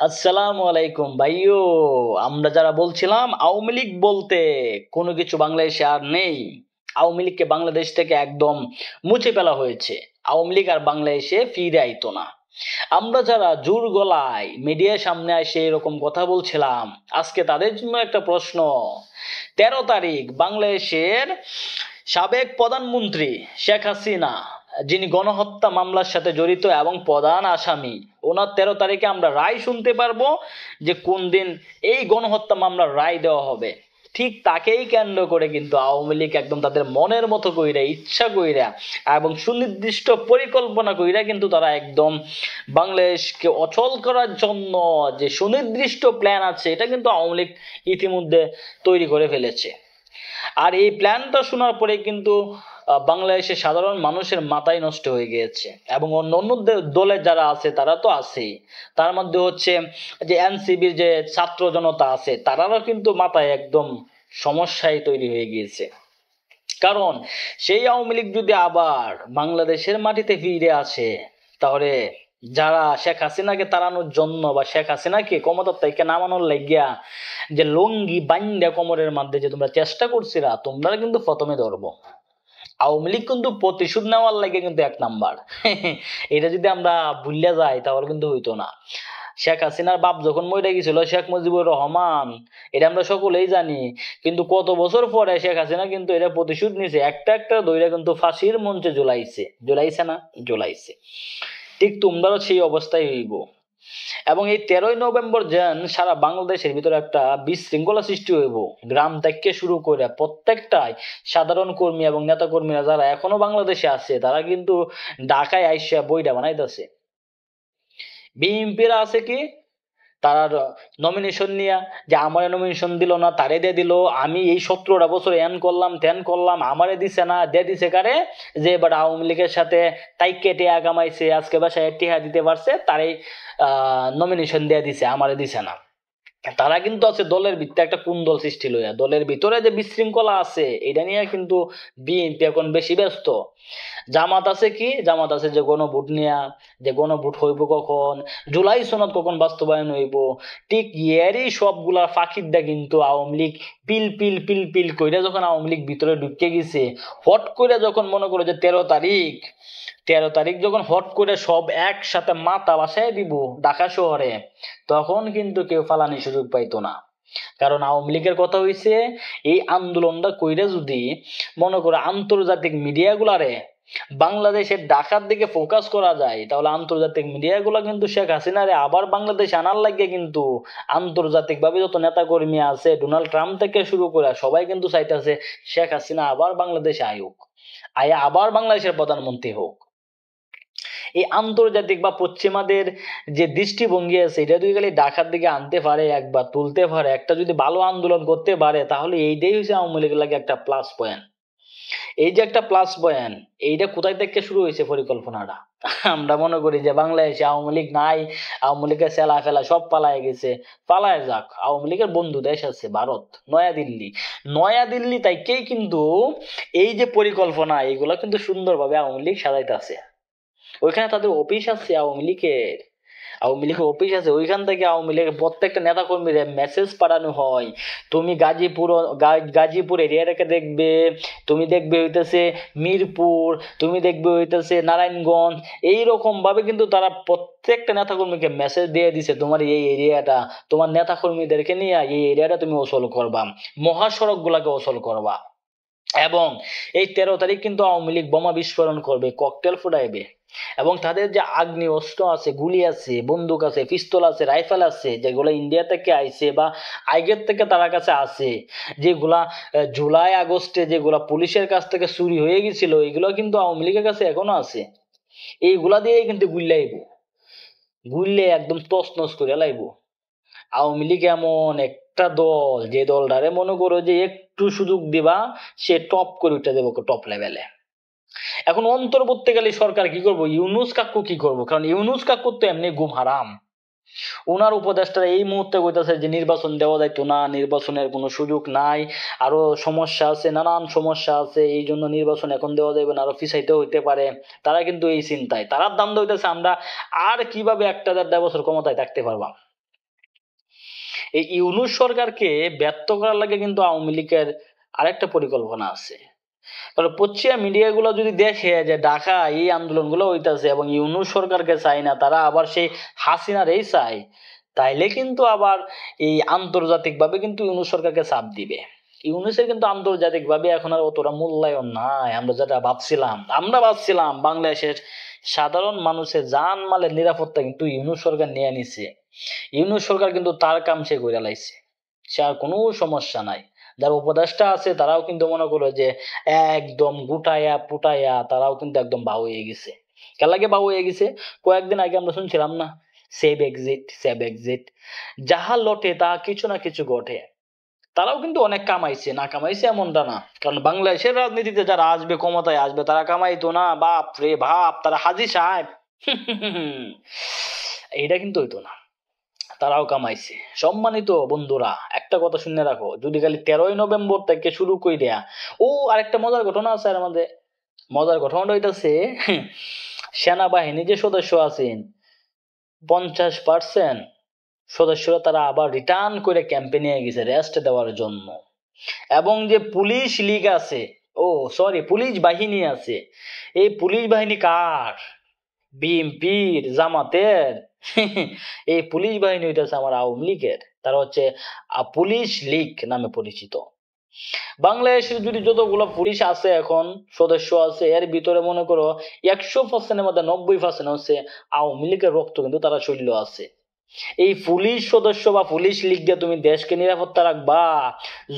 আসসালামু আলাইকুম ভাইও। আমরা যারা বলছিলাম আওয়ামী লীগ বলতে কোনো কিছু বাংলাদেশে আর নেই, আওয়ামী লীগকে বাংলাদেশ থেকে একদম মুছে ফেলা হয়েছে। আওয়ামী লীগ আর বাংলাদেশে ফিরে আইতো না। আমরা যারা জোর গলায় মিডিয়ার সামনে এসে এরকম কথা বলছিলাম, আজকে তাদের জন্য একটা প্রশ্ন। 13 তারিখ বাংলাদেশের সাবেক প্রধানমন্ত্রী শেখ হাসিনা, যিনি গণহত্যা মামলার সাথে জড়িত এবং প্রধান আসামি, ওনার 13 তারিখে আমরা রায় শুনতে পারবো যে কোন দিন এই গণহত্যা মামলার রায় দেওয়া হবে। ঠিক তাকেই কেন্দ্র করে কিন্তু আওয়ামী লীগ একদম তাদের মনের মতো কইরা, ইচ্ছা কইরা এবং সুনির্দিষ্ট পরিকল্পনা কইরা কিন্তু তারা একদম বাংলাদেশকে অচল করার জন্য যে সুনির্দিষ্ট প্ল্যান আছে, এটা কিন্তু আওয়ামী লীগ ইতিমধ্যে তৈরি করে ফেলেছে। আর এই প্ল্যানটা শোনার পরে কিন্তু বাংলাদেশের সাধারণ মানুষের মাথায় নষ্ট হয়ে গিয়েছে, এবং অন্য অন্য দলের যারা আছে তারা তো আছেই। তার মধ্যে হচ্ছে যে এনসিবির যে ছাত্র জনতা আছে, তারাও কিন্তু মাথায় একদম সমস্যায় তৈরি হয়ে গিয়েছে। কারণ সেই আওয়ামী লীগ যদি আবার বাংলাদেশের মাটিতে ফিরে আসে, তাহলে যারা শেখ হাসিনাকে তাড়ানোর জন্য বা শেখ হাসিনাকে ক্ষমতার থেকে নামানোর লাগিয়া যে লঙ্গি বাইন্দা কোমরের মধ্যে যে তোমরা চেষ্টা করছিলা, তোমরা কিন্তু প্রথমে ধরবো। আওয়ামী লীগ কিন্তু প্রতিশোধ নেওয়ার লাগে কিন্তু এক নাম্বার। এটা যদি আমরা ভুলিয়া যাই তাহলে কিন্তু হইতো না। শেখ হাসিনার বাপ যখন মরে গেছিল, শেখ মুজিবুর রহমান, এটা আমরা সকলেই জানি। কিন্তু কত বছর পরে শেখ হাসিনা কিন্তু এটা প্রতিশোধ নিছে, একটা একটা দইরা কিন্তু ফাঁসির মঞ্চে ঝুলাইছে। ঝুলাইছে না? ঝুলাইছে। ঠিক তোমরাও সেই অবস্থায় হইব। এবং এই 13ই নভেম্বর যেন সারা বাংলাদেশের ভিতরে একটা বিশৃঙ্খলা সৃষ্টি হইব। গ্রাম থেকে শুরু করে প্রত্যেকটাই সাধারণ কর্মী এবং নেতা কর্মীরা যারা এখনো বাংলাদেশে আছে, তারা কিন্তু ঢাকায় আইসা বইটা বানাইতেছে। বিএনপিরা আছে কি, তারা নমিনেশন নিয়া যে আমারে নমিনেশন দিল না, তারে দিয়ে দিল, আমি এই 17টা বছর এন করলাম তেন করলাম, আমারে দিছে না, দিয়ে দিছে কারে, যে এবার আওয়ামী লীগের সাথে তাইকে টিয়া কামাইছে, আজকে বাসায় টিহা দিতে পারছে, তারই নমিনেশন দিয়ে দিছে, আমারে দিছে না। তারা কিন্তু আছে দলের ভিতরে একটা কুন্দল সৃষ্টি লইয়া, দলের ভিতরে যে বিশৃঙ্খলা আছে এটা নিয়ে কিন্তু বিএনপি এখন বেশি ব্যস্ত। জামাত আছে কি, জামাত আছে যে গণভোট নিয়া, যে গণভোট হইব কখন, জুলাই সনদ কখন বাস্তবায়ন হইব, ঠিক এরই সবগুলা ফাঁকির দা কিন্তু আওয়ামী লীগ পিল পিল পিল পিল কইরা যখন আওয়ামী লীগ ভিতরে ঢুকে গেছে, হট করে যখন মনে করো যে 13 তারিখ, 13 তারিখ যখন হট করে সব একসাথে মাথা বাসায় দিব ঢাকা শহরে, তখন কিন্তু কেউ ফালানি সুযোগ পাইতো না। কারণ আওয়ামী লীগের কথা হইছে, এই আন্দোলনটা কইরা যদি মনে করো আন্তর্জাতিক মিডিয়াগুলারে বাংলাদেশের ঢাকার দিকে ফোকাস করা যায়, তাহলে আন্তর্জাতিক মিডিয়াগুলো কিন্তু শেখ হাসিনারে আবার বাংলাদেশ আনার লাগে কিন্তু আন্তর্জাতিক ভাবে যত নেতা কর্মী আছে, ডোনাল্ড ট্রাম্প থেকে শুরু করে সবাই কিন্তু চাইতেছে শেখ হাসিনা আবার বাংলাদেশে আয়ুক, আয়া আবার বাংলাদেশের প্রধানমন্ত্রী হোক। এই আন্তর্জাতিক বা পশ্চিমাদের যে দৃষ্টিভঙ্গি আছে, এটা যদি খালি ঢাকার দিকে আনতে পারে, একবার তুলতে পারে, একটা যদি ভালো আন্দোলন করতে পারে, তাহলে এইটাই হচ্ছে আওয়ামী লীগের লাগে একটা প্লাস পয়েন্ট। এই যে একটা প্লাস পয়েন্ট, এইটা কোথায় থেকে শুরু হয়েছে পরিকল্পনাটা? আমরা মনে করি যে বাংলাদেশে আওয়ামী লীগ নাই, আওয়ামী লীগের সেলা ফেলা সব পালায় গেছে। পালায় যাক, আওয়ামী লীগের বন্ধু দেশ আছে ভারত, নয়াদিল্লি। নয়াদিল্লি তাইকেই কিন্তু এই যে পরিকল্পনা, এইগুলা কিন্তু সুন্দরভাবে আওয়ামী লীগ সাজাইতেছে। ওইখানে তাদের অফিস আছে আওয়ামী লীগের, আওয়ামী লীগের অফিস আছে, ওইখান থেকে আওয়ামী লীগের প্রত্যেকটা নেতা কর্মীর মেসেজ পাঠানো হয়। তুমি গাজীপুর, গাজীপুর এরিয়াটাকে দেখবে, তুমি দেখবে হইতেছে মিরপুর, তুমি দেখবে হইতেছে নারায়ণগঞ্জ। এইরকম ভাবে কিন্তু তারা প্রত্যেকটা নেতা কর্মীকে মেসেজ দিয়ে দিছে, তোমার এই এরিয়াটা, তোমার নেতা কর্মীদেরকে নিয়ে এই এরিয়াটা তুমি ওসল করবা, মহাসড়ক গুলাকে ওসল করবা। এবং এই 13 তারিখ কিন্তু আওয়ামী লীগ বোমা বিস্ফোরণ করবে, ককটেল ফুটাইবে। এবং তাদের যে আগ্নি অস্ত্র আছে, গুলি আছে, বন্দুক আছে, পিস্তল আছে, রাইফেল আছে, যেগুলো ইন্ডিয়া থেকে আইছে বা আগের থেকে তার কাছে আছে, যেগুলা জুলাই আগস্টে যেগুলা পুলিশের কাছ থেকে চুরি হয়ে গেছিল, এগুলো কিন্তু আওয়ামী লীগের কাছে এখনো আছে। এইগুলা দিয়েই কিন্তু গুল্লাইব, গুললে একদম তছনছ করে লাইব। আওয়ামী লীগ এমন একটা দল, যে দলটারে মনে করো যে একটু সুযোগ দিবা, সে টপ করে উঠে দেবো টপ লেভেলে। এখন অন্তর্বর্তীকালীন সরকার কি করবো, ইউনুস কাকু কি করবো, কারণ ইউনুস কাকুর তো এমনি ঘুম হারাম। ওনার উপদেষ্টারা এই মুহূর্তে কইতাছে যে নির্বাচন দেওয়া যাইতো না, নির্বাচনের কোনো সুযোগ নাই, আরো সমস্যা আছে, নানান সমস্যা আছে, এই জন্য নির্বাচন এখন দেওয়া যাবে না, আরো পিছাইতে হইতে পারে। তারা কিন্তু এই চিন্তায়, তারা দাম হইতেছে আমরা আর কিভাবে 1.5 বছর ক্ষমতায় থাকতে পারবা। এই ইউনূস সরকারকে ব্যর্থ করার লাগে কিন্তু আওয়ামী লীগের আরেকটা পরিকল্পনা আছে। কারণ পশ্চিমা মিডিয়াগুলো যদি দেখে যে ঢাকা এই আন্দোলনগুলো হইতাছে এবং ইউনূস সরকারকে চায় না, তারা আবার সেই হাসিনারই চায়, তাইলে কিন্তু আবার এই আন্তর্জাতিকভাবে কিন্তু ইউনূস সরকারকে চাপ দিবে। ইউনূসের কিন্তু আন্তর্জাতিকভাবে এখন আর অতটা মূল্যায়ন নাই। আমরা ভাবছিলাম বাংলাদেশের সাধারণ মানুষের জানমালের নিরাপত্তা কিন্তু ইউনূস সরকার নিয়ে নিছে। ইউনূস সরকার কিন্তু তার কাম সে কইরা লাইছে, সে আর কোনো সমস্যা নাই। যারা উপদেষ্টা আছে তারাও কিন্তু মনে করো যে একদম গুটায়া পুটায়া তারাও কিন্তু একদম বাউ হয়ে গেছে। কার লাগে বাউ হয়ে গেছে? কয়েকদিন আগে আমরা শুনছিলাম না, সেভ এক্সিট, যাহা লটে তা কিছু না কিছু ঘটে। তারাও কিন্তু অনেক কামাইছে, না কামাইছে এমনটা না। কারণ বাংলাদেশের রাজনীতিতে যারা আসবে, ক্ষমতায় আসবে, তারা কামাইতো না? বাপ রে বাপ, তারা হাজি সাহেব। এইটা কিন্তু হইতো না, তারাও কামাইছে। সম্মানিত বন্ধুরা, একটা কথা শুনে রাখো, যদি খালি 13ই নভেম্বর থেকে শুরু করে দেয়া। ও, আরেকটা মজার ঘটনা আছে এর মধ্যে। মজার ঘটনাটা হইতাছে, সেনাবাহিনী যে সদস্য আছেন 50% সদস্যরা তারা আবার রিটার্ন করে ক্যাম্পে নিয়ে গেছে রেস্ট দেওয়ার জন্য। এবং যে পুলিশ লীগ আছে, পুলিশ বাহিনী আছে, এই পুলিশ বাহিনী কার? বিএনপির, জামাতের। এই পুলিশ বাহিনী হইতেছে আমার আওয়ামী লীগের। তারা হচ্ছে পুলিশ লীগ নামে পরিচিত। বাংলাদেশের যদি যতগুলো পুলিশ আছে এখন, সদস্য আছে, এর ভিতরে মনে করো 100%-এর মধ্যে 90% হচ্ছে আওয়ামী লীগের রক্ত কিন্তু তারা শৈল্য আছে। এই পুলিশ সদস্য বা পুলিশ লীগ দিয়ে তুমি দেশকে নিরাপত্তা রাখবা?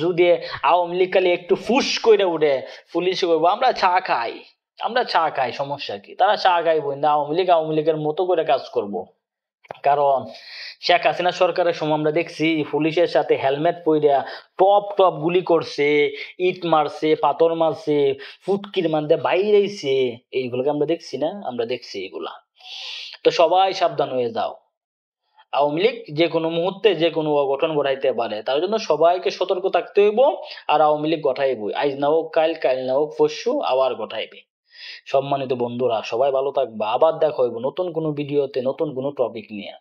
যদি আওয়ামী লীগ খালি একটু ফুস করে উঠে, পুলিশ করবো আমরা চা খাই, সমস্যা কি? তারা চা খাইবো না, আওয়ামী লীগের মতো করে কাজ করব। কারণ শেখ হাসিনা সরকারের সময় আমরা দেখছি পুলিশের সাথে হেলমেট পইরা টপ টপ গুলি করছে, ইট মারছে, পাথর মারছে, ফুটকির মধ্যে বাইরেছে। এইগুলোকে আমরা দেখছি না? আমরা দেখছি এগুলা। তো সবাই সাবধান হয়ে যাও। আওয়ামী লীগ যে কোনো মুহূর্তে যে কোনো অঘটন ঘটাইতে পারে, তার জন্য সবাইকে সতর্ক থাকতে হইব। আর আওয়ামী লীগ ঘটাইব, আজ না হোক কাল, কাল না হোক পরশু আবার ঘটাইবে। সম্মানিত বন্ধুরা, সবাই ভালো থাকবা। আবার দেখা হইব নতুন কোনো ভিডিওতে, নতুন কোনো টপিক নিয়ে।